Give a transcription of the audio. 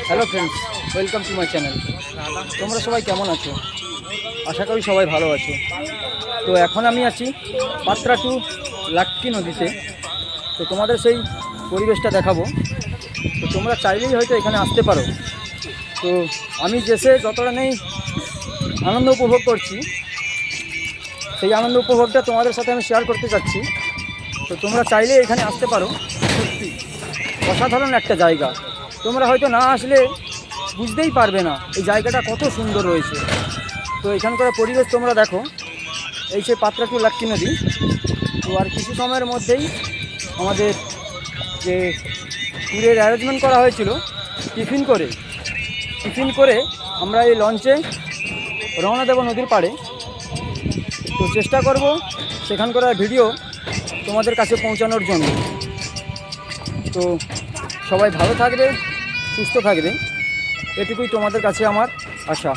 Hello friends, welcome to my channel. তোমরা সবাই কেমন আছো? আশা করি সবাই ভালো আছো। তো এখন আমি আছি পাত্রা টু লাক্কি নদীতে। তো তোমাদের সেই পরিবেশটা দেখাবো। তো তোমরা চাইলেই হয়তো এখানে আসতে পারো। তো আমি দেশে যতটা নেই আনন্দ উপভোগ করছি, সেই আনন্দ উপভোগটা তোমাদের সাথে আমি শেয়ার করতে চাচ্ছি। তো তোমরা চাইলে এখানে আসতে পারো। সত্যি অসাধারণ একটা জায়গা। তোমরা হয়তো না আসলে বুঝতেই পারবে না এই জায়গাটা কত সুন্দর রয়েছে। তো এখানকার পরিবেশ তোমরা দেখো, এই সে পাত্রা টু লাক্কি নদী। তো আর কিছু সময়ের মধ্যেই আমাদের যে ট্যুরের অ্যারেঞ্জমেন্ট করা হয়েছিল, টিফিন করে আমরা এই লঞ্চে রওনা দেব নদীর পাড়ে। তো চেষ্টা করব সেখানকার ভিডিও তোমাদের কাছে পৌঁছানোর জন্য। তো সবাই ভালো থাকবে, সুস্থ থাকবে, এটুকুই তোমাদের কাছে আমার আশা।